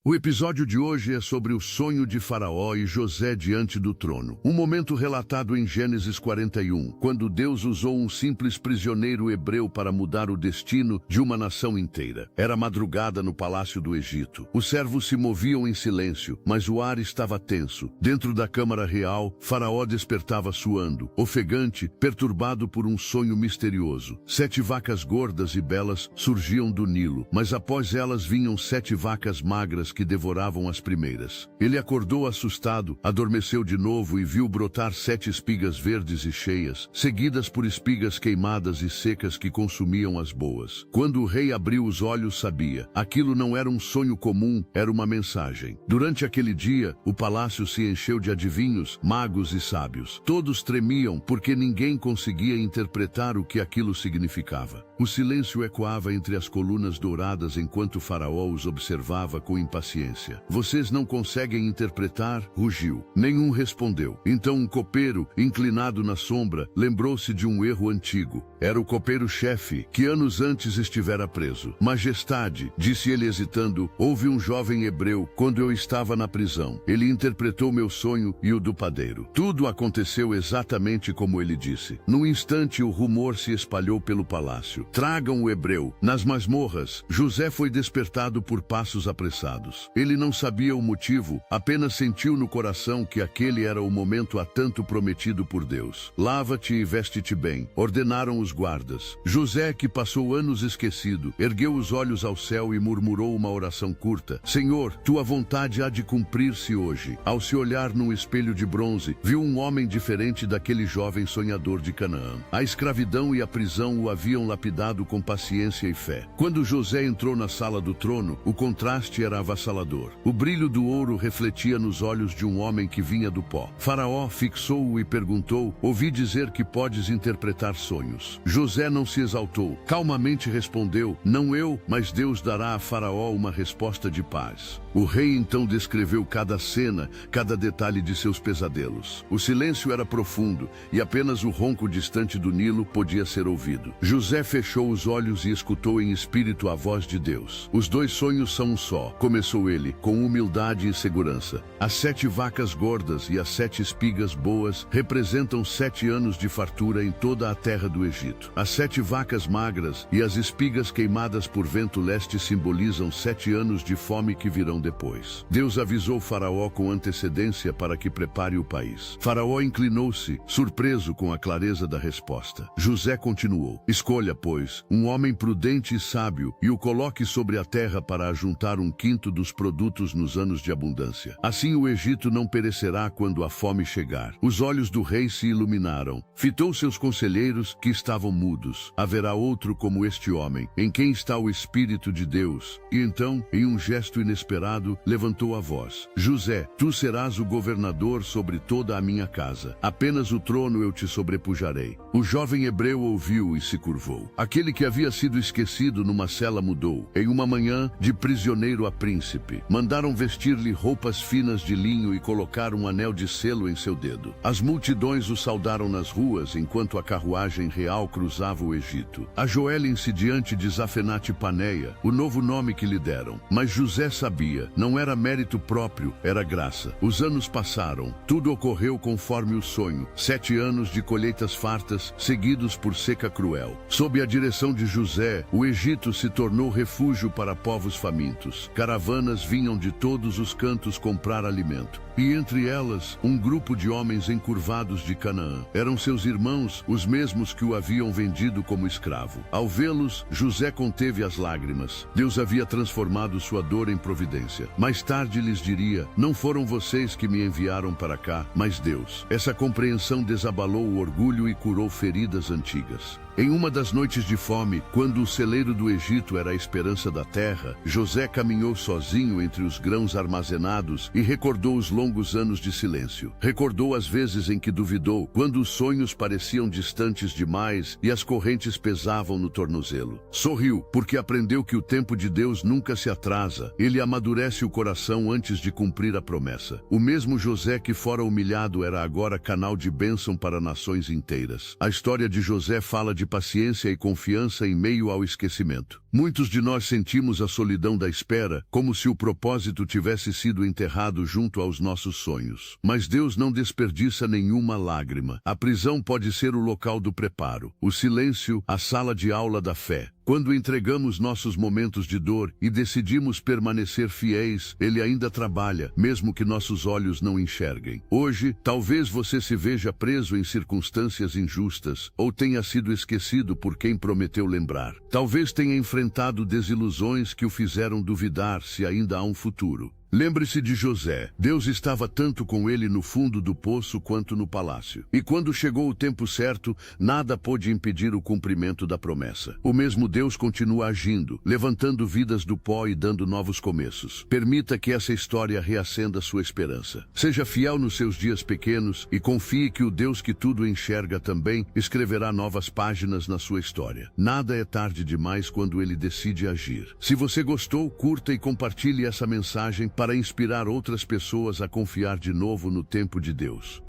O episódio de hoje é sobre o sonho de Faraó e José diante do trono. Um momento relatado em Gênesis 41, quando Deus usou um simples prisioneiro hebreu para mudar o destino de uma nação inteira. Era madrugada no palácio do Egito. Os servos se moviam em silêncio, mas o ar estava tenso. Dentro da câmara real, Faraó despertava suando, ofegante, perturbado por um sonho misterioso. 7 vacas gordas e belas surgiam do Nilo, mas após elas vinham 7 vacas magras que devoravam as primeiras. Ele acordou assustado, adormeceu de novo e viu brotar 7 espigas verdes e cheias, seguidas por espigas queimadas e secas que consumiam as boas. Quando o rei abriu os olhos, sabia. Aquilo não era um sonho comum, era uma mensagem. Durante aquele dia, o palácio se encheu de adivinhos, magos e sábios. Todos tremiam porque ninguém conseguia interpretar o que aquilo significava. O silêncio ecoava entre as colunas douradas enquanto Faraó os observava com impaciência. Vocês não conseguem interpretar? Rugiu. Nenhum respondeu. Então um copeiro, inclinado na sombra, lembrou-se de um erro antigo. Era o copeiro-chefe, que anos antes estivera preso. Majestade, disse ele hesitando, houve um jovem hebreu quando eu estava na prisão. Ele interpretou meu sonho e o do padeiro. Tudo aconteceu exatamente como ele disse. Num instante o rumor se espalhou pelo palácio. Tragam o hebreu. Nas masmorras, José foi despertado por passos apressados. Ele não sabia o motivo, apenas sentiu no coração que aquele era o momento há tanto prometido por Deus. Lava-te e veste-te bem, ordenaram os guardas. José, que passou anos esquecido, ergueu os olhos ao céu e murmurou uma oração curta. Senhor, tua vontade há de cumprir-se hoje. Ao se olhar num espelho de bronze, viu um homem diferente daquele jovem sonhador de Canaã. A escravidão e a prisão o haviam lapidado com paciência e fé. Quando José entrou na sala do trono, o contraste era avassalador. O brilho do ouro refletia nos olhos de um homem que vinha do pó. Faraó fixou-o e perguntou: ouvi dizer que podes interpretar sonhos. José não se exaltou. Calmamente respondeu: não eu, mas Deus dará a Faraó uma resposta de paz. O rei então descreveu cada cena, cada detalhe de seus pesadelos. O silêncio era profundo e apenas o ronco distante do Nilo podia ser ouvido. José fechou os olhos e escutou em espírito a voz de Deus. Os 2 sonhos são um só, começou ele, com humildade e segurança. As 7 vacas gordas e as 7 espigas boas representam 7 anos de fartura em toda a terra do Egito. As 7 vacas magras e as espigas queimadas por vento leste simbolizam 7 anos de fome que virão depois. Deus avisou Faraó com antecedência para que prepare o país. Faraó inclinou-se, surpreso com a clareza da resposta. José continuou: escolha, pois, um homem prudente e sábio e o coloque sobre a terra para ajuntar 1/5 dos produtos nos anos de abundância. Assim o Egito não perecerá quando a fome chegar. Os olhos do rei se iluminaram. Fitou seus conselheiros, que estavam mudos. Haverá outro como este homem, em quem está o Espírito de Deus. E então, em um gesto inesperado, levantou a voz: José, tu serás o governador sobre toda a minha casa. Apenas o trono eu te sobrepujarei. O jovem hebreu ouviu e se curvou. Aquele que havia sido esquecido numa cela mudou. Em uma manhã, de prisioneiro a príncipe. Mandaram vestir-lhe roupas finas de linho e colocar um anel de selo em seu dedo. As multidões o saudaram nas ruas enquanto a carruagem real cruzava o Egito. Ajoelhem-se diante de Zafenate-Paneia, o novo nome que lhe deram. Mas José sabia, não era mérito próprio, era graça. Os anos passaram, tudo ocorreu conforme o sonho. 7 anos de colheitas fartas, seguidos por seca cruel. Sob a direção de José, o Egito se tornou refúgio para povos famintos. Caravanas vinham de todos os cantos comprar alimento. E entre elas, um grupo de homens encurvados de Canaã. Eram seus irmãos, os mesmos que o haviam vendido como escravo. Ao vê-los, José conteve as lágrimas. Deus havia transformado sua dor em providência. Mais tarde lhes diria: não foram vocês que me enviaram para cá, mas Deus. Essa compreensão desabalou o orgulho e curou feridas antigas. Em uma das noites de fome, quando o celeiro do Egito era a esperança da terra, José caminhou sozinho entre os grãos armazenados e recordou os longos anos de silêncio. Recordou as vezes em que duvidou, quando os sonhos pareciam distantes demais e as correntes pesavam no tornozelo. Sorriu, porque aprendeu que o tempo de Deus nunca se atrasa. Ele amadurece o coração antes de cumprir a promessa. O mesmo José que fora humilhado era agora canal de bênção para nações inteiras. A história de José fala de paciência e confiança em meio ao esquecimento. Muitos de nós sentimos a solidão da espera, como se o propósito tivesse sido enterrado junto aos nossos sonhos. Mas Deus não desperdiça nenhuma lágrima. A prisão pode ser o local do preparo, o silêncio, a sala de aula da fé. Quando entregamos nossos momentos de dor e decidimos permanecer fiéis, Ele ainda trabalha, mesmo que nossos olhos não enxerguem. Hoje, talvez você se veja preso em circunstâncias injustas, ou tenha sido esquecido por quem prometeu lembrar. Talvez tenha enfrentado desilusões que o fizeram duvidar se ainda há um futuro. Lembre-se de José. Deus estava tanto com ele no fundo do poço quanto no palácio. E quando chegou o tempo certo, nada pôde impedir o cumprimento da promessa. O mesmo Deus continua agindo, levantando vidas do pó e dando novos começos. Permita que essa história reacenda sua esperança. Seja fiel nos seus dias pequenos e confie que o Deus que tudo enxerga também escreverá novas páginas na sua história. Nada é tarde demais quando Ele decide agir. Se você gostou, curta e compartilhe essa mensagem para inspirar outras pessoas a confiar de novo no tempo de Deus.